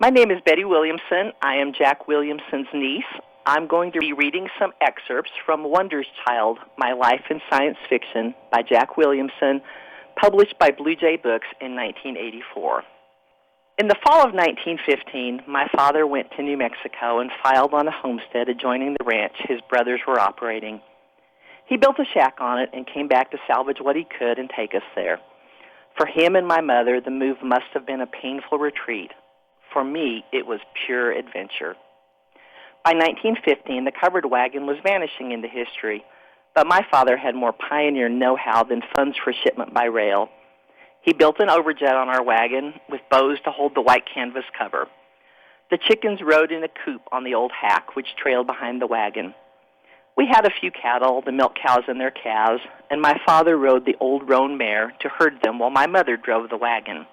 My name is Betty Williamson. I am Jack Williamson's niece. I'm going to be reading some excerpts from Wonder's Child, My Life in Science Fiction by Jack Williamson, published by Blue Jay Books in 1984. In the fall of 1915, my father went to New Mexico and filed on a homestead adjoining the ranch his brothers were operating. He built a shack on it and came back to salvage what he could and take us there. For him and my mother, the move must have been a painful retreat. For me, it was pure adventure. By 1915, the covered wagon was vanishing into history, but my father had more pioneer know-how than funds for shipment by rail. He built an overjet on our wagon with bows to hold the white canvas cover. The chickens rode in a coop on the old hack, which trailed behind the wagon. We had a few cattle, the milk cows and their calves, and my father rode the old roan mare to herd them while my mother drove the wagon.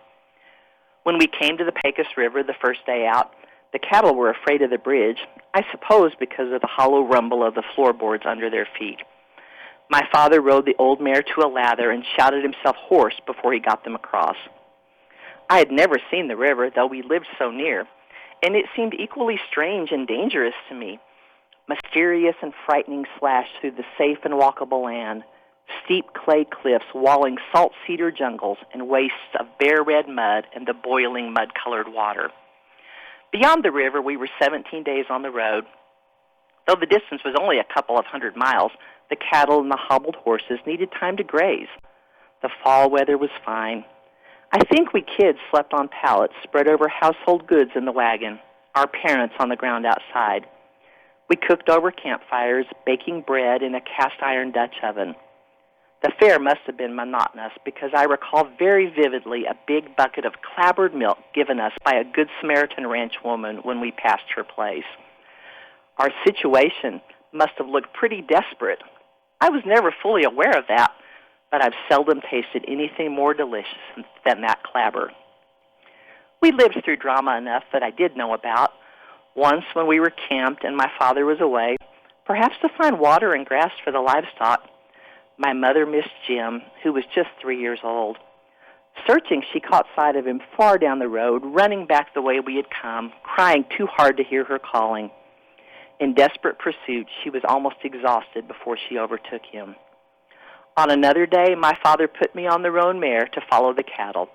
When we came to the Pecos River the first day out, the cattle were afraid of the bridge, I suppose because of the hollow rumble of the floorboards under their feet. My father rode the old mare to a lather and shouted himself hoarse before he got them across. I had never seen the river, though we lived so near, and it seemed equally strange and dangerous to me. Mysterious and frightening slash through the safe and walkable land, steep clay cliffs walling salt cedar jungles and wastes of bare red mud and the boiling mud-colored water. Beyond the river, we were 17 days on the road. Though the distance was only a couple of 100 miles, the cattle and the hobbled horses needed time to graze. The fall weather was fine. I think we kids slept on pallets spread over household goods in the wagon, our parents on the ground outside. We cooked over campfires, baking bread in a cast-iron Dutch oven. The fare must have been monotonous because I recall very vividly a big bucket of clabbered milk given us by a Good Samaritan ranch woman when we passed her place. Our situation must have looked pretty desperate. I was never fully aware of that, but I've seldom tasted anything more delicious than that clabber. We lived through drama enough that I did know about. Once when we were camped and my father was away, perhaps to find water and grass for the livestock, my mother missed Jim, who was just 3 years old. Searching, she caught sight of him far down the road, running back the way we had come, crying too hard to hear her calling. In desperate pursuit, she was almost exhausted before she overtook him. On another day, my father put me on the roan mare to follow the cattle.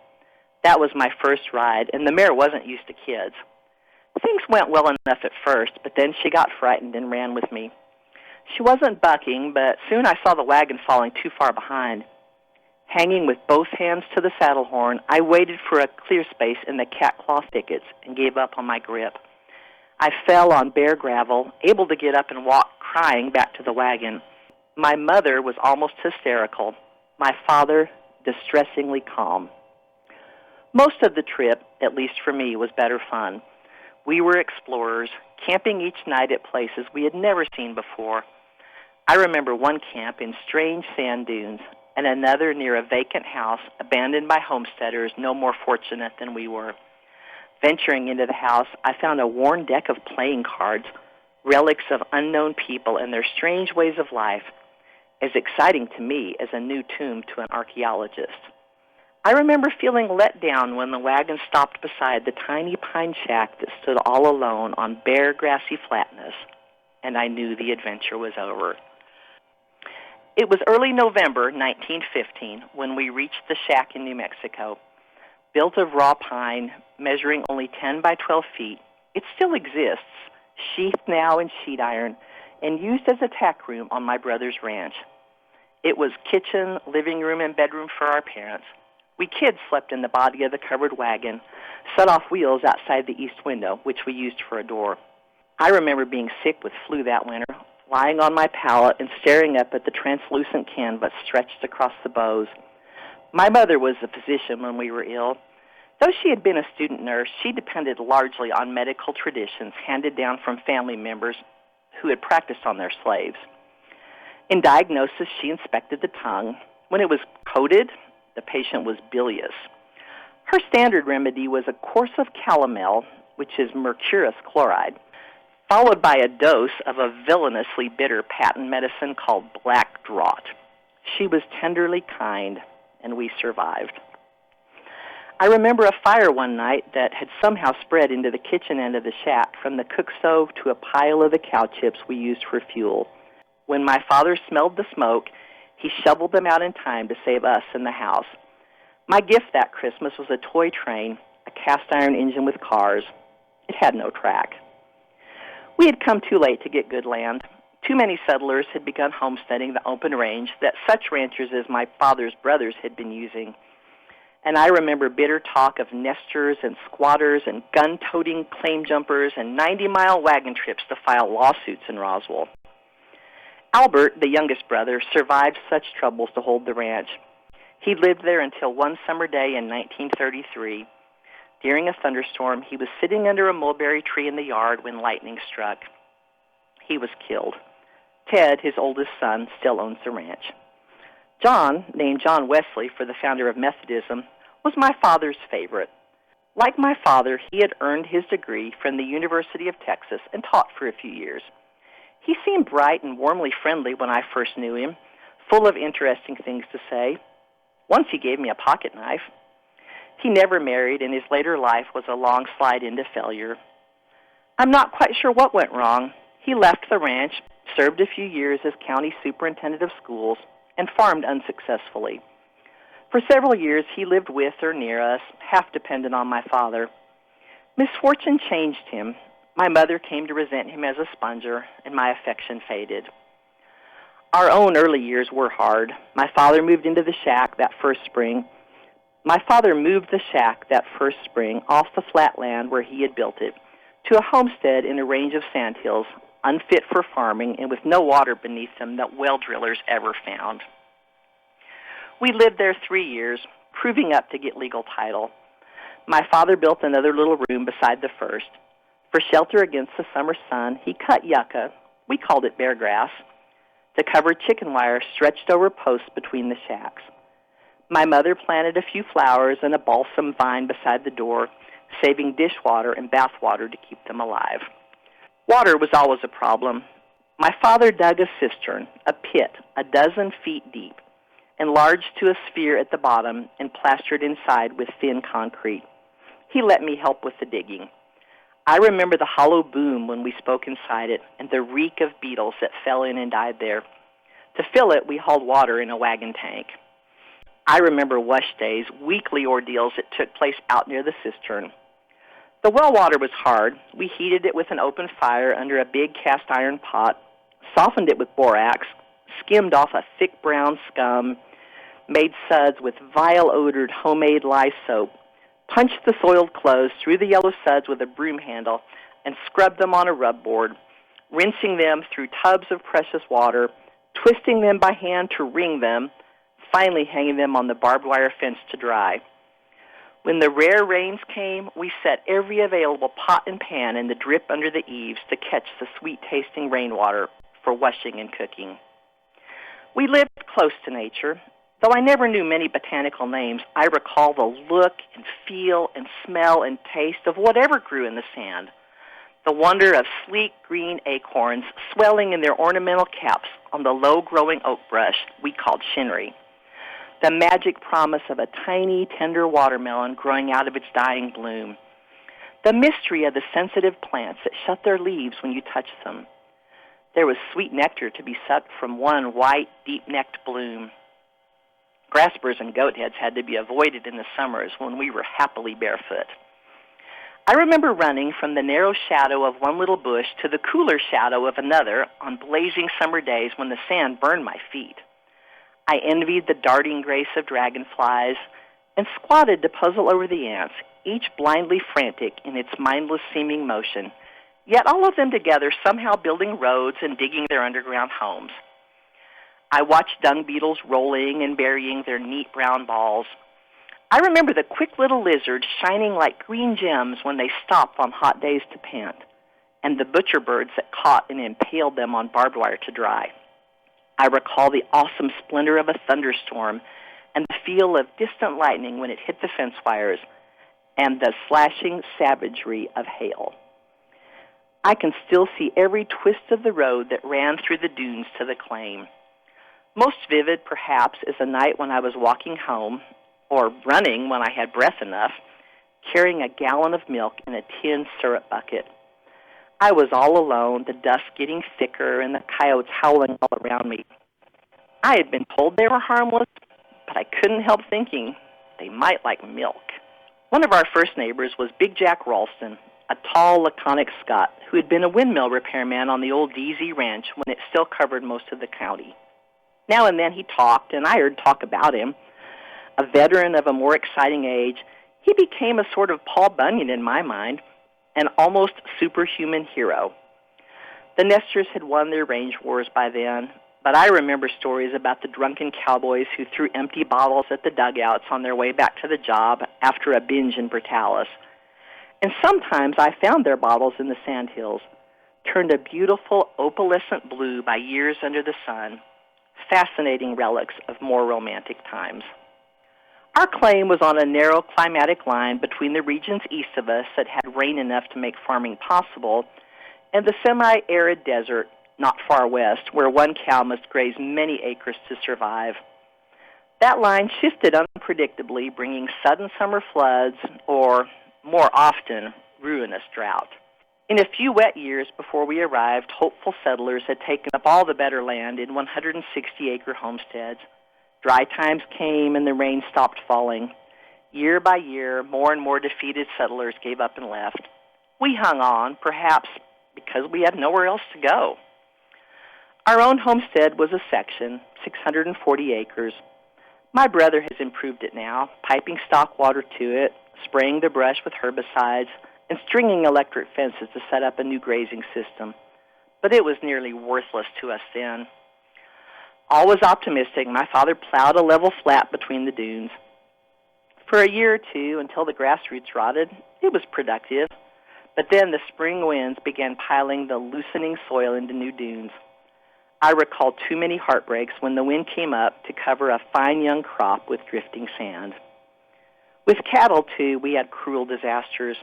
That was my first ride, and the mare wasn't used to kids. Things went well enough at first, but then she got frightened and ran with me. She wasn't bucking, but soon I saw the wagon falling too far behind. Hanging with both hands to the saddle horn, I waited for a clear space in the catclaw thickets and gave up on my grip. I fell on bare gravel, able to get up and walk, crying back to the wagon. My mother was almost hysterical. My father, distressingly calm. Most of the trip, at least for me, was better fun. We were explorers, camping each night at places we had never seen before. I remember one camp in strange sand dunes and another near a vacant house abandoned by homesteaders no more fortunate than we were. Venturing into the house, I found a worn deck of playing cards, relics of unknown people and their strange ways of life, as exciting to me as a new tomb to an archaeologist. I remember feeling let down when the wagon stopped beside the tiny pine shack that stood all alone on bare, grassy flatness, and I knew the adventure was over. It was early November 1915 when we reached the shack in New Mexico. Built of raw pine, measuring only 10 by 12 feet, it still exists, sheathed now in sheet iron, and used as a tack room on my brother's ranch. It was kitchen, living room, and bedroom for our parents. We kids slept in the body of the covered wagon, set off wheels outside the east window, which we used for a door. I remember being sick with flu that winter, lying on my pallet and staring up at the translucent canvas stretched across the bows. My mother was a physician when we were ill. Though she had been a student nurse, she depended largely on medical traditions handed down from family members who had practiced on their slaves. In diagnosis, she inspected the tongue. When it was coated, the patient was bilious. Her standard remedy was a course of calomel, which is mercurous chloride, followed by a dose of a villainously bitter patent medicine called black draught. She was tenderly kind, and we survived. I remember a fire one night that had somehow spread into the kitchen end of the shack from the cook stove to a pile of the cow chips we used for fuel. When my father smelled the smoke, he shoveled them out in time to save us and the house. My gift that Christmas was a toy train, a cast-iron engine with cars. It had no track. We had come too late to get good land. Too many settlers had begun homesteading the open range that such ranchers as my father's brothers had been using. And I remember bitter talk of nesters and squatters and gun-toting claim jumpers and 90-mile wagon trips to file lawsuits in Roswell. Albert, the youngest brother, survived such troubles to hold the ranch. He lived there until one summer day in 1933. During a thunderstorm, he was sitting under a mulberry tree in the yard when lightning struck. He was killed. Ted, his oldest son, still owns the ranch. John, named John Wesley for the founder of Methodism, was my father's favorite. Like my father, he had earned his degree from the University of Texas and taught for a few years. He seemed bright and warmly friendly when I first knew him, full of interesting things to say. Once he gave me a pocket knife. He never married, and his later life was a long slide into failure. I'm not quite sure what went wrong. He left the ranch, served a few years as county superintendent of schools, and farmed unsuccessfully. For several years, he lived with or near us, half dependent on my father. Misfortune changed him. My mother came to resent him as a sponger, and my affection faded. Our own early years were hard. My father moved the shack that first spring off the flat land where he had built it to a homestead in a range of sandhills, unfit for farming and with no water beneath them that well drillers ever found. We lived there 3 years, proving up to get legal title. My father built another little room beside the first. For shelter against the summer sun, he cut yucca, we called it bear grass, to cover chicken wire stretched over posts between the shacks. My mother planted a few flowers and a balsam vine beside the door, saving dishwater and bath water to keep them alive. Water was always a problem. My father dug a cistern, a pit, 12 feet deep, enlarged to a sphere at the bottom and plastered inside with thin concrete. He let me help with the digging. I remember the hollow boom when we spoke inside it and the reek of beetles that fell in and died there. To fill it, we hauled water in a wagon tank. I remember wash days, weekly ordeals that took place out near the cistern. The well water was hard. We heated it with an open fire under a big cast iron pot, softened it with borax, skimmed off a thick brown scum, made suds with vile-odored homemade lye soap, punched the soiled clothes through the yellow suds with a broom handle, and scrubbed them on a rub board, rinsing them through tubs of precious water, twisting them by hand to wring them, finally hanging them on the barbed wire fence to dry. When the rare rains came, we set every available pot and pan in the drip under the eaves to catch the sweet-tasting rainwater for washing and cooking. We lived close to nature. Though I never knew many botanical names, I recall the look and feel and smell and taste of whatever grew in the sand. The wonder of sleek green acorns swelling in their ornamental caps on the low-growing oak brush we called shinnery. The magic promise of a tiny, tender watermelon growing out of its dying bloom. The mystery of the sensitive plants that shut their leaves when you touch them. There was sweet nectar to be sucked from one white, deep-necked bloom. Grassburs and goatheads had to be avoided in the summers when we were happily barefoot. I remember running from the narrow shadow of one little bush to the cooler shadow of another on blazing summer days when the sand burned my feet. I envied the darting grace of dragonflies and squatted to puzzle over the ants, each blindly frantic in its mindless-seeming motion, yet all of them together somehow building roads and digging their underground homes. I watched dung beetles rolling and burying their neat brown balls. I remember the quick little lizards shining like green gems when they stopped on hot days to pant, and the butcher birds that caught and impaled them on barbed wire to dry. I recall the awesome splendor of a thunderstorm and the feel of distant lightning when it hit the fence wires and the slashing savagery of hail. I can still see every twist of the road that ran through the dunes to the claim. Most vivid, perhaps, is a night when I was walking home, or running when I had breath enough, carrying a gallon of milk in a tin syrup bucket. I was all alone, the dust getting thicker and the coyotes howling all around me. I had been told they were harmless, but I couldn't help thinking they might like milk. One of our first neighbors was Big Jack Ralston, a tall, laconic Scot who had been a windmill repairman on the old DZ Ranch when it still covered most of the county. Now and then he talked, and I heard talk about him. A veteran of a more exciting age, he became a sort of Paul Bunyan in my mind, an almost superhuman hero. The Nesters had won their range wars by then, but I remember stories about the drunken cowboys who threw empty bottles at the dugouts on their way back to the job after a binge in Brutalis. And sometimes I found their bottles in the sandhills, turned a beautiful opalescent blue by years under the sun, fascinating relics of more romantic times. Our claim was on a narrow climatic line between the regions east of us that had rain enough to make farming possible and the semi-arid desert not far west where one cow must graze many acres to survive. That line shifted unpredictably, bringing sudden summer floods or, more often, ruinous drought. In a few wet years before we arrived, hopeful settlers had taken up all the better land in 160-acre homesteads. Dry times came and the rain stopped falling. Year by year, more and more defeated settlers gave up and left. We hung on, perhaps because we had nowhere else to go. Our own homestead was a section, 640 acres. My brother has improved it now, piping stock water to it, spraying the brush with herbicides, and stringing electric fences to set up a new grazing system. But it was nearly worthless to us then. Always optimistic, my father plowed a level flat between the dunes. For a year or two, until the grass roots rotted, it was productive. But then the spring winds began piling the loosening soil into new dunes. I recall too many heartbreaks when the wind came up to cover a fine young crop with drifting sand. With cattle, too, we had cruel disasters.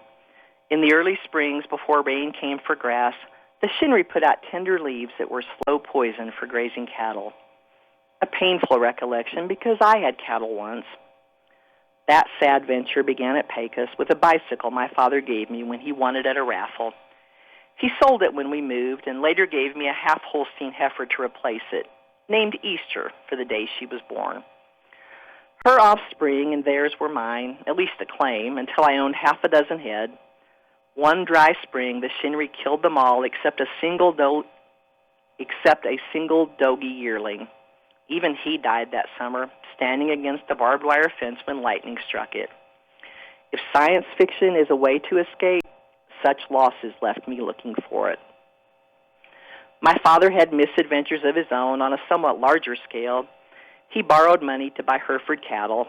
In the early springs, before rain came for grass, the shinry put out tender leaves that were slow poison for grazing cattle. A painful recollection because I had cattle once. That sad venture began at Pecos with a bicycle my father gave me when he won it at a raffle. He sold it when we moved and later gave me a half-Holstein heifer to replace it, named Easter for the day she was born. Her offspring and theirs were mine, at least a claim, until I owned half a dozen head. One dry spring, the shinry killed them all except a single dogie yearling. Even he died that summer, standing against a barbed wire fence when lightning struck it. If science fiction is a way to escape, such losses left me looking for it. My father had misadventures of his own on a somewhat larger scale. He borrowed money to buy Hereford cattle.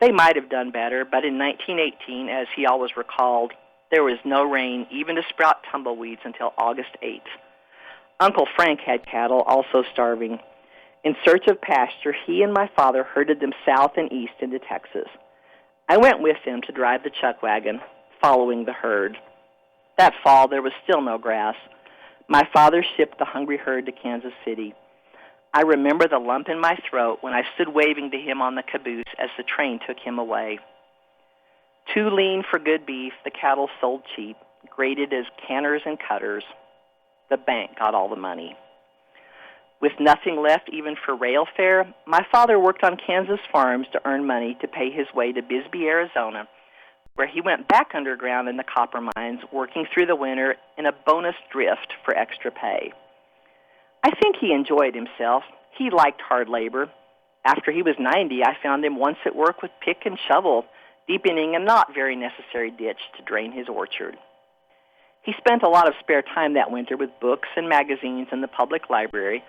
They might have done better, but in 1918, as he always recalled, there was no rain even to sprout tumbleweeds until August 8th. Uncle Frank had cattle, also starving. In search of pasture, he and my father herded them south and east into Texas. I went with them to drive the chuck wagon, following the herd. That fall, there was still no grass. My father shipped the hungry herd to Kansas City. I remember the lump in my throat when I stood waving to him on the caboose as the train took him away. Too lean for good beef, the cattle sold cheap, graded as canners and cutters. The bank got all the money. With nothing left even for rail fare, my father worked on Kansas farms to earn money to pay his way to Bisbee, Arizona, where he went back underground in the copper mines, working through the winter in a bonus drift for extra pay. I think he enjoyed himself. He liked hard labor. After he was 90, I found him once at work with pick and shovel, deepening a not very necessary ditch to drain his orchard. He spent a lot of spare time that winter with books and magazines in the public library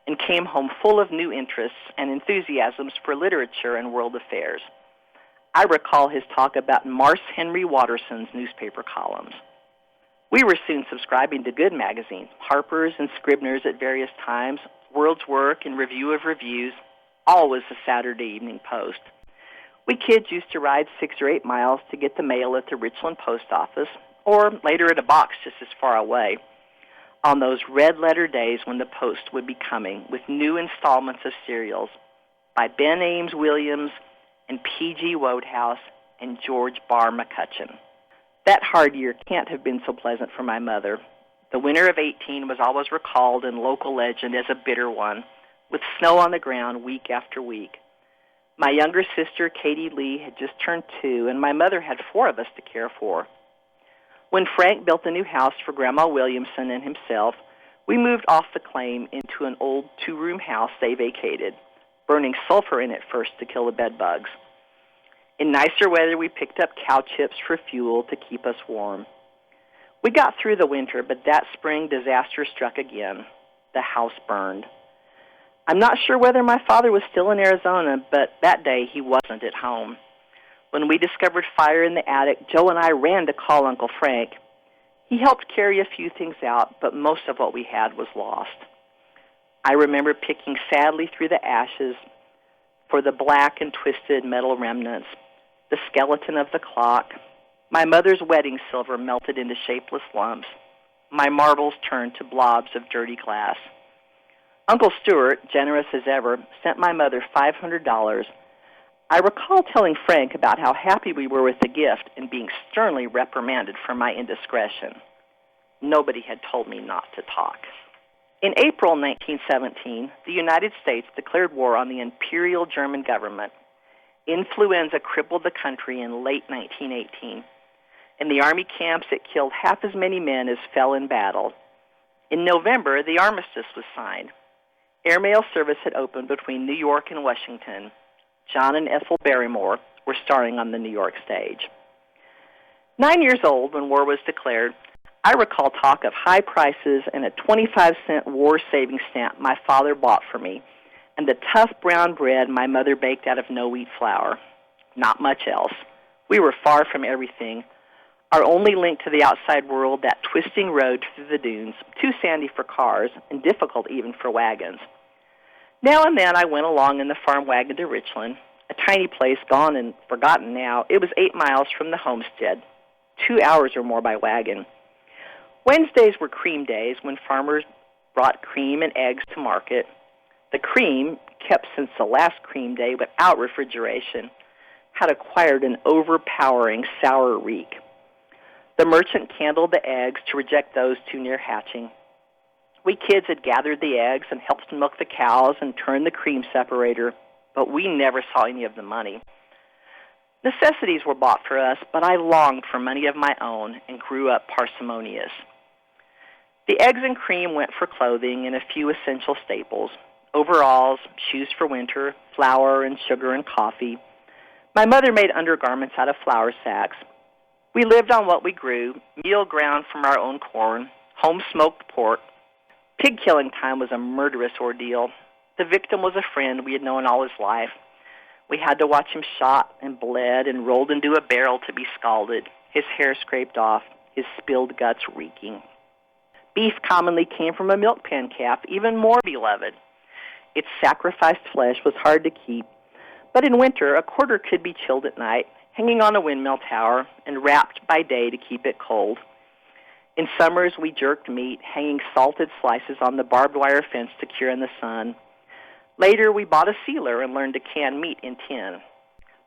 and came home full of new interests and enthusiasms for literature and world affairs. I recall his talk about Marse Henry Watterson's newspaper columns. We were soon subscribing to good magazines, Harper's and Scribner's at various times, World's Work and Review of Reviews, always the Saturday Evening Post. We kids used to ride 6 or 8 miles to get the mail at the Richland post office, or later at a box just as far away, on those red-letter days when the post would be coming with new installments of serials by Ben Ames Williams, and P.G. Wodehouse and George Barr McCutcheon. That hard year can't have been so pleasant for my mother. The winter of 18 was always recalled in local legend as a bitter one, with snow on the ground week after week. My younger sister, Katie Lee, had just turned 2, and my mother had 4 of us to care for. When Frank built a new house for Grandma Williamson and himself, we moved off the claim into an old 2-room house they vacated, burning sulfur in it first to kill the bed bugs. In nicer weather, we picked up cow chips for fuel to keep us warm. We got through the winter, but that spring disaster struck again. The house burned. I'm not sure whether my father was still in Arizona, but that day he wasn't at home. When we discovered fire in the attic, Joe and I ran to call Uncle Frank. He helped carry a few things out, but most of what we had was lost. I remember picking sadly through the ashes for the black and twisted metal remnants, the skeleton of the clock. My mother's wedding silver melted into shapeless lumps. My marbles turned to blobs of dirty glass. Uncle Stuart, generous as ever, sent my mother $500. I recall telling Frank about how happy we were with the gift and being sternly reprimanded for my indiscretion. Nobody had told me not to talk. In April 1917, the United States declared war on the Imperial German government. Influenza crippled the country in late 1918. In the Army camps, it killed half as many men as fell in battle. In November, the armistice was signed. Airmail service had opened between New York and Washington. John and Ethel Barrymore were starring on the New York stage. 9 years old when war was declared, I recall talk of high prices and a 25-cent war savings stamp my father bought for me, and the tough brown bread my mother baked out of no-wheat flour. Not much else. We were far from everything. Our only link to the outside world, that twisting road through the dunes, too sandy for cars and difficult even for wagons. Now and then I went along in the farm wagon to Richland, a tiny place gone and forgotten now. It was 8 miles from the homestead, 2 hours or more by wagon. Wednesdays were cream days when farmers brought cream and eggs to market. The cream, kept since the last cream day without refrigeration, had acquired an overpowering sour reek. The merchant candled the eggs to reject those too near hatching. We kids had gathered the eggs and helped milk the cows and turn the cream separator, but we never saw any of the money. Necessities were bought for us, but I longed for money of my own and grew up parsimonious. The eggs and cream went for clothing and a few essential staples: overalls, shoes for winter, flour and sugar and coffee. My mother made undergarments out of flour sacks. We lived on what we grew, meal ground from our own corn, home-smoked pork. Pig-killing time was a murderous ordeal. The victim was a friend we had known all his life. We had to watch him shot and bled and rolled into a barrel to be scalded, his hair scraped off, his spilled guts reeking. Beef commonly came from a milk pan calf, even more beloved. Its sacrificed flesh was hard to keep, but in winter a quarter could be chilled at night, hanging on a windmill tower, and wrapped by day to keep it cold. In summers, we jerked meat, hanging salted slices on the barbed wire fence to cure in the sun. Later, we bought a sealer and learned to can meat in tin.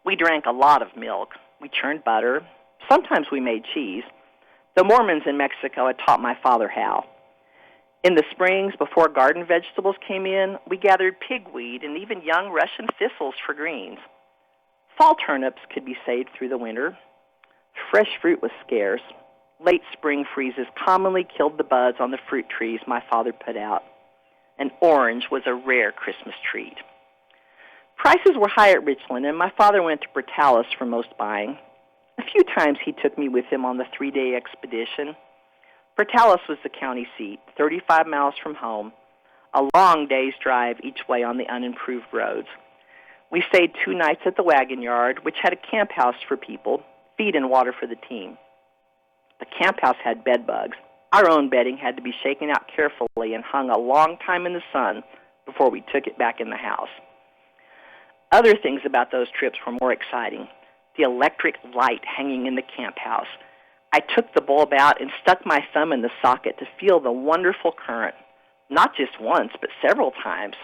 We drank a lot of milk. We churned butter. Sometimes we made cheese. The Mormons in Mexico had taught my father how. In the springs, before garden vegetables came in, we gathered pigweed and even young Russian thistles for greens. Fall turnips could be saved through the winter. Fresh fruit was scarce. Late spring freezes commonly killed the buds on the fruit trees my father put out. An orange was a rare Christmas treat. Prices were high at Richland, and my father went to Portales for most buying. A few times he took me with him on the 3-day expedition. Portales was the county seat, 35 miles from home, a long day's drive each way on the unimproved roads. We stayed 2 nights at the wagon yard, which had a camp house for people, feed and water for the team. The camp house had bed bugs. Our own bedding had to be shaken out carefully and hung a long time in the sun before we took it back in the house. Other things about those trips were more exciting. The electric light hanging in the camp house. I took the bulb out and stuck my thumb in the socket to feel the wonderful current, not just once, but several times.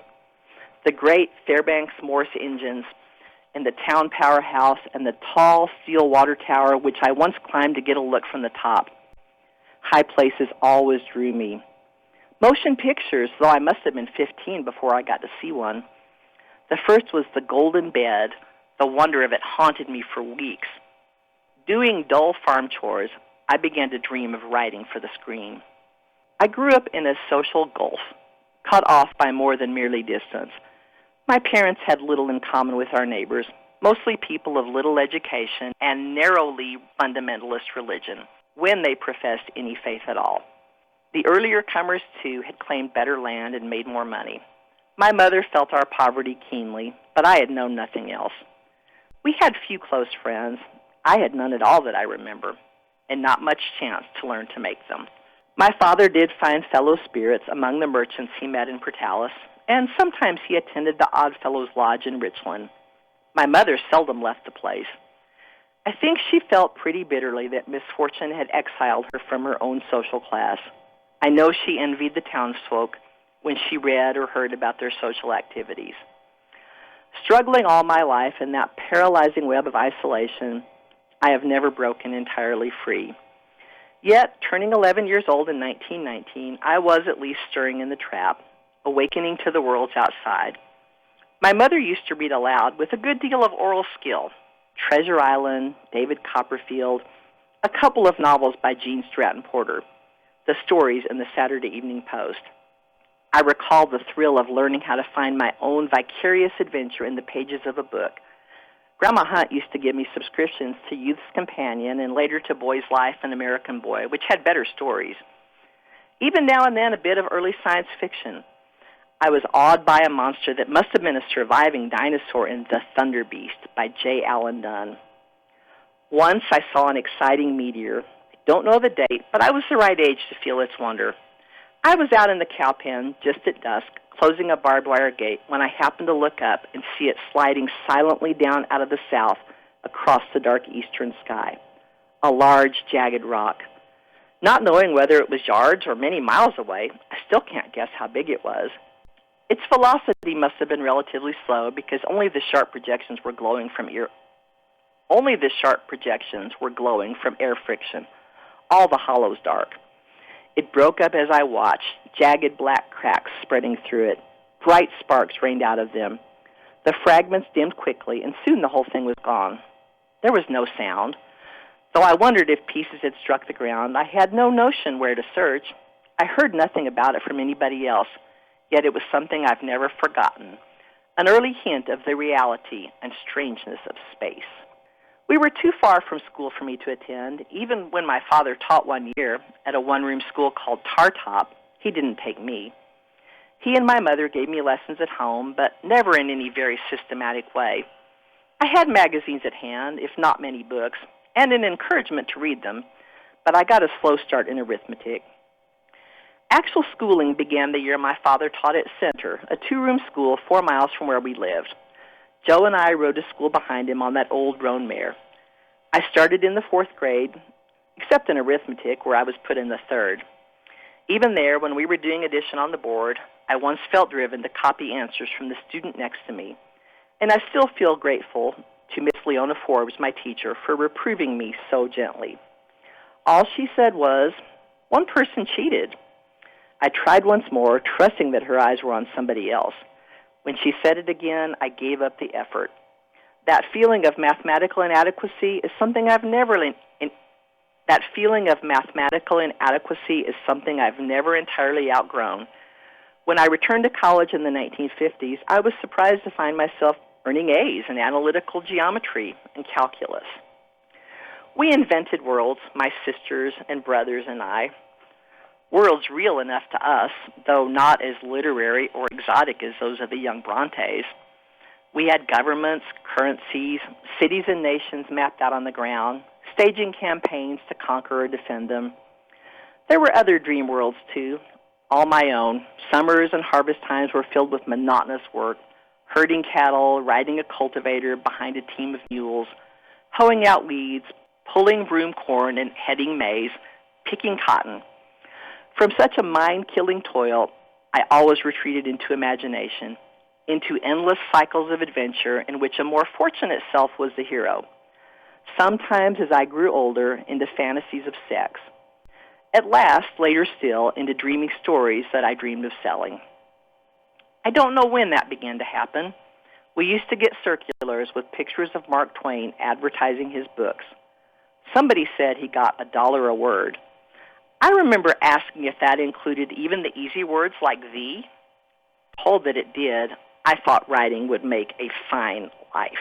The great Fairbanks Morse engines and the town powerhouse and the tall steel water tower, which I once climbed to get a look from the top. High places always drew me. Motion pictures, though I must have been 15 before I got to see one. The first was The Golden Bed. The wonder of it haunted me for weeks. Doing dull farm chores, I began to dream of writing for the screen. I grew up in a social gulf, cut off by more than merely distance. My parents had little in common with our neighbors, mostly people of little education and narrowly fundamentalist religion, when they professed any faith at all. The earlier comers, too, had claimed better land and made more money. My mother felt our poverty keenly, but I had known nothing else. We had few close friends. I had none at all that I remember, and not much chance to learn to make them. My father did find fellow spirits among the merchants he met in Portales, and sometimes he attended the Oddfellows Lodge in Richland. My mother seldom left the place. I think she felt pretty bitterly that misfortune had exiled her from her own social class. I know she envied the townsfolk when she read or heard about their social activities. Struggling all my life in that paralyzing web of isolation, I have never broken entirely free. Yet, turning 11 years old in 1919, I was at least stirring in the trap, awakening to the worlds outside. My mother used to read aloud with a good deal of oral skill. Treasure Island, David Copperfield, a couple of novels by Gene Stratton Porter, the stories in the Saturday Evening Post. I recall the thrill of learning how to find my own vicarious adventure in the pages of a book. Grandma Hunt used to give me subscriptions to Youth's Companion and later to Boy's Life and American Boy, which had better stories. Even now and then a bit of early science fiction. I was awed by a monster that must have been a surviving dinosaur in The Thunder Beast by J. Allen Dunn. Once I saw an exciting meteor. I don't know the date, but I was the right age to feel its wonder. I was out in the cow pen just at dusk, closing a barbed wire gate, when I happened to look up and see it sliding silently down out of the south across the dark eastern sky. A large, jagged rock. Not knowing whether it was yards or many miles away, I still can't guess how big it was. Its velocity must have been relatively slow because only the sharp projections were glowing from air friction. All the hollows dark. It broke up as I watched, jagged black cracks spreading through it. Bright sparks rained out of them. The fragments dimmed quickly, and soon the whole thing was gone. There was no sound. Though I wondered if pieces had struck the ground, I had no notion where to search. I heard nothing about it from anybody else, yet it was something I've never forgotten, an early hint of the reality and strangeness of space. We were too far from school for me to attend. Even when my father taught 1 year at a one-room school called Tartop, he didn't take me. He and my mother gave me lessons at home, but never in any very systematic way. I had magazines at hand, if not many books, and an encouragement to read them, but I got a slow start in arithmetic. Actual schooling began the year my father taught at Center, a two-room school 4 miles from where we lived. Joe and I rode to school behind him on that old roan mare. I started in the 4th grade, except in arithmetic, where I was put in the 3rd. Even there, when we were doing addition on the board, I once felt driven to copy answers from the student next to me, and I still feel grateful to Miss Leona Forbes, my teacher, for reproving me so gently. All she said was, "One person cheated." I tried once more, trusting that her eyes were on somebody else. When she said it again, I gave up the effort. That feeling of mathematical inadequacy is something I've never entirely outgrown. When I returned to college in the 1950s, I was surprised to find myself earning A's in analytical geometry and calculus. We invented worlds, my sisters and brothers and I. Worlds real enough to us, though not as literary or exotic as those of the young Brontes. We had governments, currencies, cities and nations mapped out on the ground, staging campaigns to conquer or defend them. There were other dream worlds, too, all my own. Summers and harvest times were filled with monotonous work, herding cattle, riding a cultivator behind a team of mules, hoeing out weeds, pulling broom corn and heading maize, picking cotton. From such a mind-killing toil, I always retreated into imagination. into endless cycles of adventure in which a more fortunate self was the hero. Sometimes, as I grew older, into fantasies of sex. At last, later still, into dreaming stories that I dreamed of selling. I don't know when that began to happen. We used to get circulars with pictures of Mark Twain advertising his books. Somebody said he got $1 a word. I remember asking if that included even the easy words like "the." Told that it did, I thought writing would make a fine life.